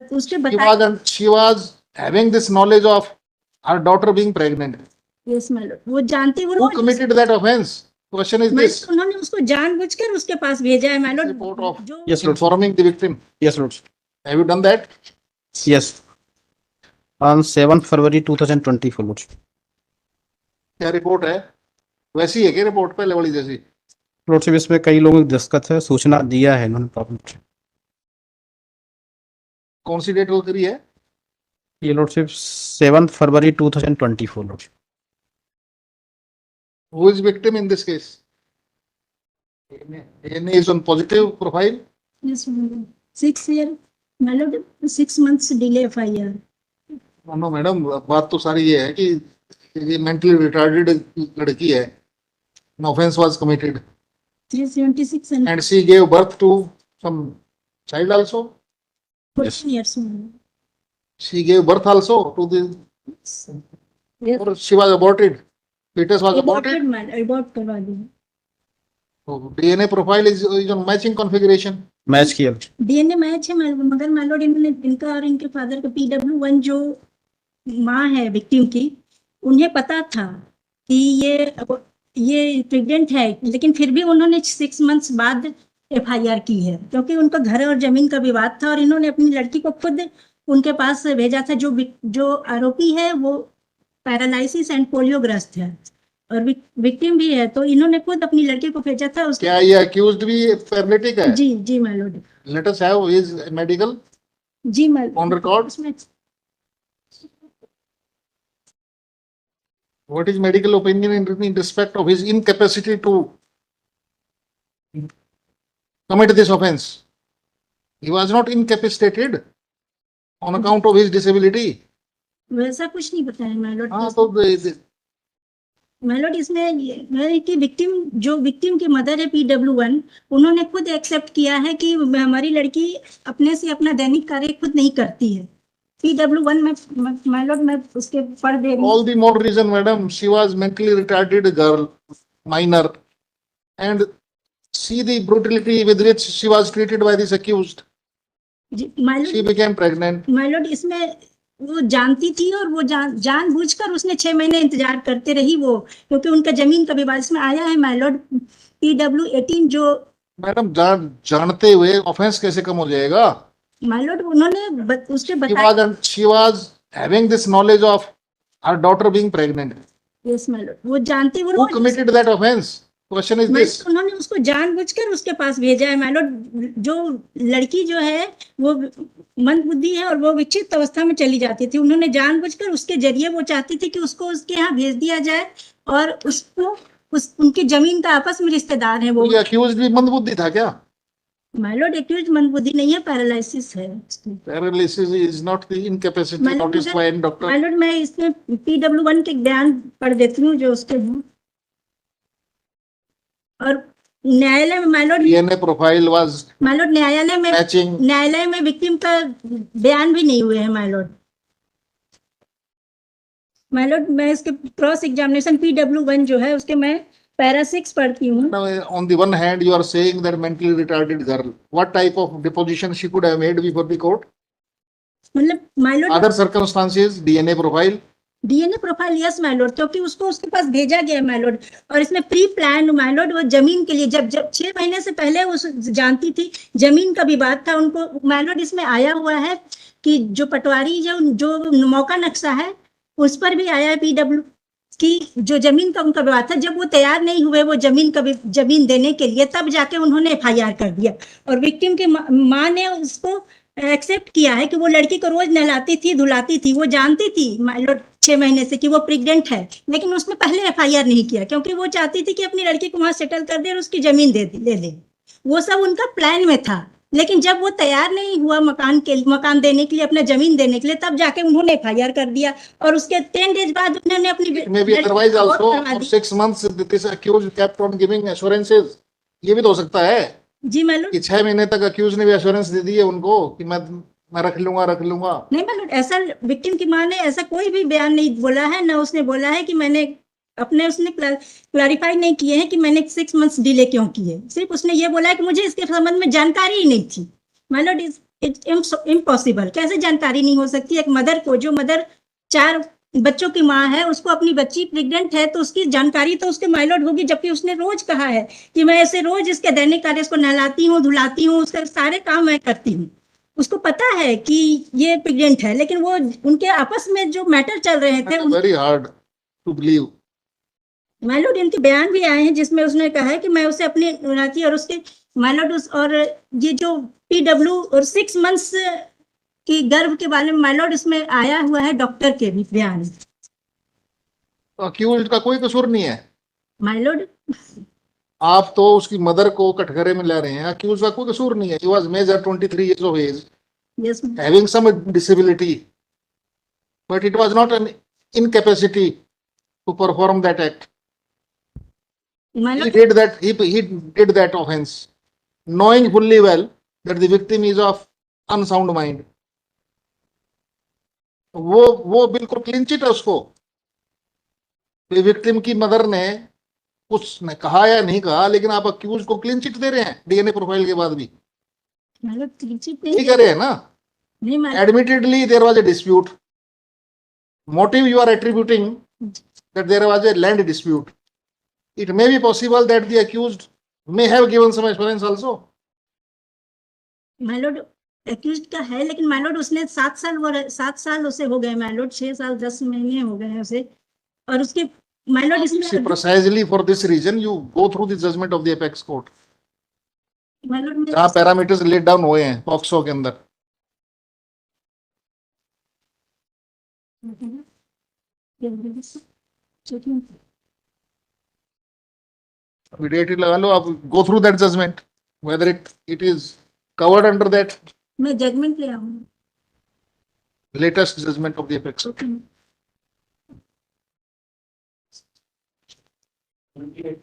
उसके She was having this knowledge of her daughter being pregnant. Yes my Lord, वो जानती वो Who committed that offense? Question is this. उन्होंने उसको जानबूझकर उसके पास भेजा है my Report of Lord, Yes, Lord. informing the victim. Yes, Lord. Have you done that? Yes. On 7 February 2024, Lord. क्या रिपोर्ट है? वैसी है क्या रिपोर्ट पहले वाली जैसी? लॉर्डशिप इसमें कई लोगों की दस्तखत है, सूचना दिया है इन्होंने प्रॉब्लम। कौन सी डेट वो करी है? ये lordship 7 February 2024, Lord. Who is victim in this case? ANA is on positive profile. Yes 6 year my lord, 6 months delay FIR। No madam, बात तो सारी ये है कि ये मेंटली रिटार्डेड लड़की है। An offense was committed 376 and she gave birth to some child also. 14 years old। She gave birth also to the, Yes, or she was aborted. Fetus was aborted aborted. man, abort करवा दिया। So DNA profile is on matching configuration. Match किया। DNA match है मगर my Lord इन्होंने इनका और इनके father का PW1 जो माँ है विक्टिम की, उन्हें पता था कि ये प्रेग्नेंट है, लेकिन फिर भी उन्होंने 6 मंथ्स बाद FIR की है, क्योंकि उनका घर और जमीन का विवाद था और इन्होंने अपनी लड़की को खुद उनके पास भेजा था। जो आरोपी है वो पैरालिसिस एंड पोलियोग्रस्त है और विक्टिम भी है, तो इन्होंने खुद अपनी लड़की को भेजा था। क्या ये accused भी पैरालिटिक है? जी my lord. Let us have his medical जी my on record. What is medical opinion in respect of his incapacity to commit this offense? He was not incapacitated on account of his disability. वैसा कुछ नहीं बताया my Lord. हाँ तो my Lord इसमें कि victim की मदर है PW1, उन्होंने खुद एक्सेप्ट किया है कि हमारी लड़की अपने से अपना दैनिक कार्य खुद नहीं करती है। PW1 में माय लॉर्ड मैं उसके पढ़ दे रही हूँ। all the more reason, madam, she was mentally retarded girl, minor, and see the brutality with which she was treated by this accused. My She Lord became pregnant. My Lord इसमें वो जानती थी और वो जानबूझकर उसने 6 महीने इंतजार करते रही वो, क्योंकि उनका जमीन का विवाद इसमें आया है माय लॉर्ड। PW18 जो मैडम जानते हुए ऑफेंस कैसे कम हो जाएगा? माय लॉर्ड उन्होंने उसके बताया। She was having this knowledge of her daughter being pregnant. Yes my Lord, वो जानती Who committed that offense? Question is this. उन्होंने उसको जानबूझकर उसके पास भेजा है माय लॉर्ड। जो लड़की जो है वो मंदबुद्धि है और वो विक्षिप्त अवस्था में चली जाती थी, उन्होंने जानबूझकर उसके जरिए वो चाहती थी कि उसको उसके यहाँ भेज दिया जाए और उसको उनकी जमीन का आपस में रिश्तेदार है वो। accused भी मंदबुद्धि था क्या? माय लॉर्ड एक्यूज मंदबुद्धि नहीं है, पैरालिसिस है। Paralysis is not the incapacity noticed by any doctor. My Lord मैं इसमें PW1 के बयान पढ़ देती हूँ जो उसके हैं। और न्यायालय में my Lord DNA profile was my Lord matching. न्यायालय में विक्टिम का बयान भी नहीं हुए हैं माय लॉर्ड। माय लॉर्ड मैं इसके क्रॉस एग्जामिनेशन PW1 जो है उसके मैं पैरा 6 पढ़ती हूँ। Now, on the one hand, you are saying that mentally retarded girl. What type of deposition she could have made before the court? मतलब my Lord Other circumstances, DNA profile. Yes my Lord, क्योंकि उसको उसके पास भेजा गया my Lord. और इसमें pre plan my Lord वो जमीन के लिए जब 6 महीने से पहले वो जानती थी, जमीन का विवाद था उनको माय लॉर्ड। इसमें आया हुआ है कि जो पटवारी जो मौका नक्शा है उस पर भी आया है PW की जो जमीन का उनका विवाद था। जब वो तैयार नहीं हुए वो जमीन देने के लिए, तब जाके उन्होंने FIR कर दिया और विक्टिम की माँ ने उसको एक्सेप्ट किया है कि वो लड़की को रोज नहलाती थी धुलाती थी। वो जानती थी माय लॉर्ड 6 महीने से कि वो प्रेग्नेंट है, लेकिन उसने पहले FIR नहीं किया क्योंकि वो चाहती थी कि अपनी लड़की को वहां सेटल कर दे और उसकी जमीन ले दे। वो सब उनका प्लान में था, लेकिन जब वो तैयार नहीं हुआ मकान देने के लिए, अपना जमीन देने के लिए, तब जाके उन्होंने FIR कर दिया और उसके 10 डेज बाद उन्होंने अपनी Maybe otherwise also for 6 months this accused kept on giving assurances. ये भी तो हो सकता है जी माय लॉर्ड। कि 6 महीने तक accused ने भी assurance दे दी है उनको कि मैं रख लूंगा। नहीं माय लॉर्ड, ऐसा विक्टिम की मां ने ऐसा कोई भी बयान नहीं बोला है, ना उसने बोला है कि उसने क्लैरिफाई नहीं किए हैं कि मैंने 6 मंथ्स डिले क्यों किए। सिर्फ उसने ये बोला है कि मुझे इसके संबंध में जानकारी ही नहीं थी माय लॉर्ड। इट्स इम्पॉसिबल, कैसे जानकारी नहीं हो सकती एक मदर को, जो मदर 4 बच्चों की माँ है, उसको अपनी बच्ची प्रेग्नेंट है तो उसकी जानकारी तो उसके माइलॉर्ड होगी, जबकि उसने रोज कहा है कि मैं ऐसे रोज इसके दैनिक कार्य, इसको नहलाती हूँ, धुलाती हूँ, उसके सारे काम मैं करती हूँ। उसको पता है कि ये प्रेग्नेंट है, लेकिन वो उनके आपस में जो मैटर चल रहे थे, Very hard to believe. My lord इनके बयान भी आए हैं जिसमें उसने कहा है कि मैं उसे अपनी नाती और उसके माइलॉर्ड और ये जो PW और 6 मंथ्स की गर्भ के बारे में माइलॉर्ड इसमें आया हुआ है, डॉक्टर के भी बयान। तो अक्यूज का कोई कसूर नहीं है। माइलॉर्ड आप तो उसकी मदर को कटघरे में ले रहे हैं, अक्यूज का कोई कसूर नहीं है। He was major 23 years of age, yes having some disability, but it was not an incapacity to perform that act. He my lord did that. He did that offense, knowing fully well that the victim is of unsound mind. वो बिल्कुल clean chit है उसको। Victim की mother ने कुछ ने कहा या नहीं कहा, लेकिन आप अक्यूज को क्लीन चिट दे रहे हैं डीएनए प्रोफाइल के बाद भी। माइलॉर्ड क्लीचिट नहीं कर रहे हैं ना। नहीं my lord Admittedly, there was a dispute. Motive you are attributing that there was a land dispute. It may be possible that the accused may have given some assurance also. My lord accused का है, लेकिन my lord उसने 7 साल उसे हो गए my lord, 6 साल 10 महीने हो गए हैं उसे, और उसके माइलॉर्ड See, इसमें precisely for this reason, you go through the judgment of the apex court. My lord में जहाँ पैरामीटर्स लेट डाउन हुए हैं पॉक्सो के अंदर। इमीडिएटली लगा लो आप, go through that judgment, whether it is covered under that मैं जजमेंट ले आऊंगी। latest judgment of the apex court. Okay.